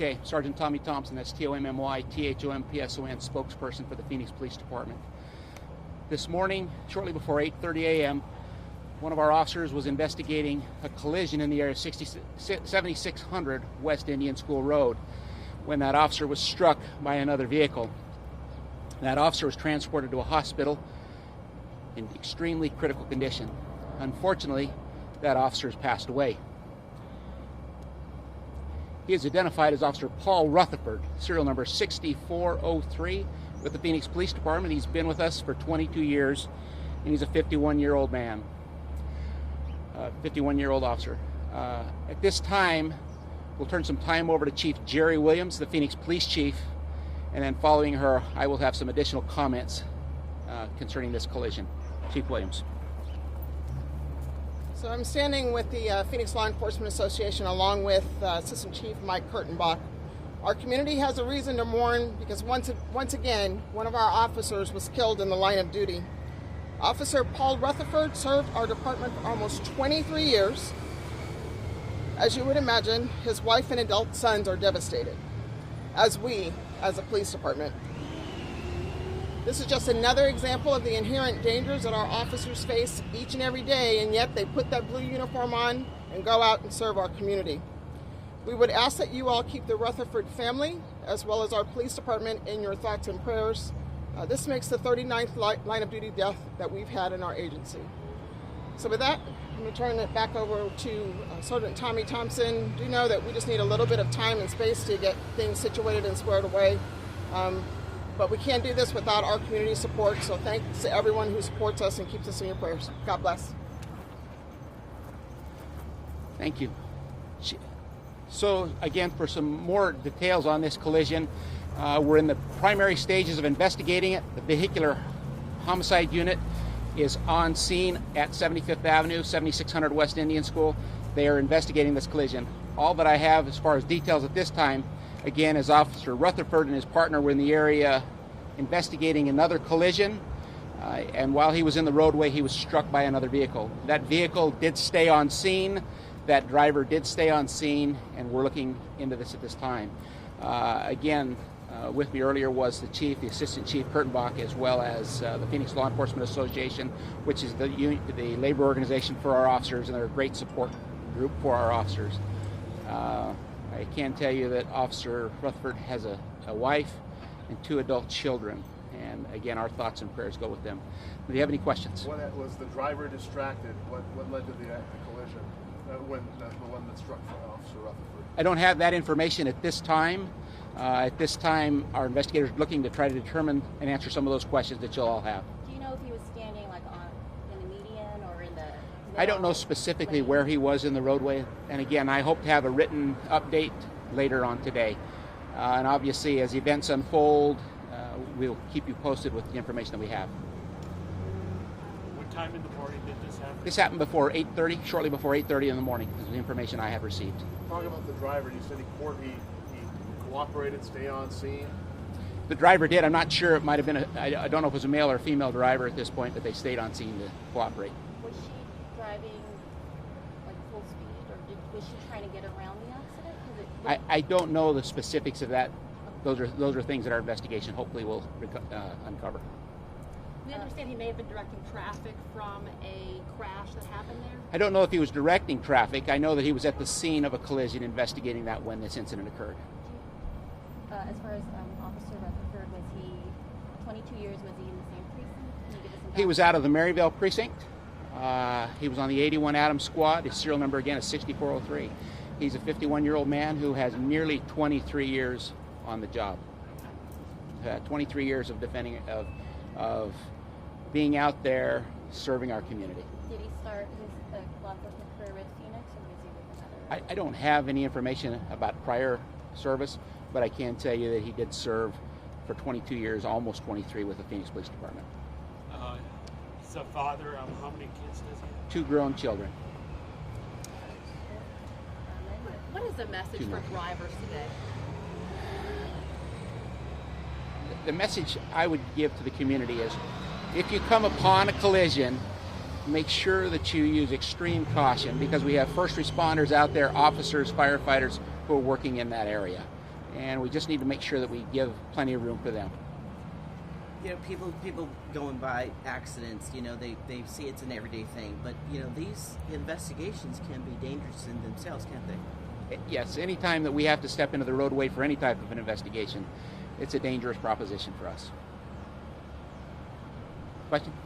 Okay, Sergeant Tommy Thompson, that's T-O-M-M-Y-T-H-O-M-P-S-O-N, spokesperson for the Phoenix Police Department. This morning, shortly before 8:30 a.m., one of our officers was investigating a collision in the area of 7600 West Indian School Road when that officer was struck by another vehicle. That officer was transported to a hospital in extremely critical condition. Unfortunately, that officer has passed away. He is identified as Officer Paul Rutherford, serial number 6403 with the Phoenix Police Department. He's been with us for 22 years, and he's a 51-year-old man, 51-year-old officer. At this time, we'll turn some time over to Chief Jeri Williams, the Phoenix Police Chief, and then following her, I will have some additional comments concerning this collision. Chief Williams. So I'm standing with the Phoenix Law Enforcement Association along with Assistant Chief Mike Kurtenbach. Our community has a reason to mourn because once again, one of our officers was killed in the line of duty. Officer Paul Rutherford served our department for almost 23 years. As you would imagine, his wife and adult sons are devastated, as a police department. This is just another example of the inherent dangers that our officers face each and every day, and yet they put that blue uniform on and go out and serve our community. We would ask that you all keep the Rutherford family, as well as our police department, in your thoughts and prayers. This makes the 39th line of duty death that we've had in our agency. So with that, I'm going to turn it back over to Sergeant Tommy Thompson. Do know that we just need a little bit of time and space to get things situated and squared away. But we can't do this without our community support, so thanks to everyone who supports us and keeps us in your prayers. God bless. Thank you. So again, for some more details on this collision, we're in the primary stages of investigating it. The vehicular homicide unit is on scene at 75th Avenue, 7600 West Indian School. They are investigating this collision. All that I have as far as details at this time, again, is Officer Rutherford and his partner were in the area investigating another collision, and while he was in the roadway, he was struck by another vehicle. That vehicle did stay on scene. That driver did stay on scene, and we're looking into this at this time. With me earlier was the Chief, the Assistant Chief Kurtenbach, as well as the Phoenix Law Enforcement Association, which is the labor organization for our officers, and they're a great support group for our officers. I can tell you that Officer Rutherford has a wife and 2 adult children, and again, our thoughts and prayers go with them. Do you have any questions? Was the driver distracted? What led to the collision? The one that struck Officer Rutherford? I don't have that information at this time. At this time, our investigators are looking to try to determine and answer some of those questions that you'll all have. Do you know if he was standing in the median or in the middle? I don't know specifically where he was in the roadway, and again, I hope to have a written update later on today. And obviously, as events unfold, we'll keep you posted with the information that we have. What time in the morning did this happen? This happened before 8:30, shortly before 8:30 in the morning. This is the information I have received. Talking about the driver, you said he cooperated, stay on scene. The driver did. I'm not sure. It might have been I don't know if it was a male or a female driver at this point, but they stayed on scene to cooperate. Was she driving like full speed, or was she trying to get around the accident? I don't know the specifics of that. Those are things that our investigation hopefully will uncover. We understand he may have been directing traffic from a crash that happened there? I don't know if he was directing traffic. I know that he was at the scene of a collision investigating that when this incident occurred. As far as Officer Rutherford, was he 22 years, was he in the same precinct? Can you give us some He was out of the Maryvale precinct. He was on the 81 Adams squad. His serial number again is 6403. He's a 51-year-old man who has nearly 23 years on the job. 23 years of defending, of being out there serving our community. Did he start his law enforcement career with Phoenix, or was he with another? I don't have any information about prior service, but I can tell you that he did serve for 22 years, almost 23, with the Phoenix Police Department. He's a father. How many kids does he have? 2 grown children. What is the message for drivers today? The message I would give to the community is, if you come upon a collision, make sure that you use extreme caution, because we have first responders out there, officers, firefighters who are working in that area. and we just need to make sure that we give plenty of room for them. You know, people going by accidents, you know, they see it's an everyday thing, but you know, these investigations can be dangerous in themselves, can't they? Yes, anytime that we have to step into the roadway for any type of an investigation, it's a dangerous proposition for us. Question? Thank you.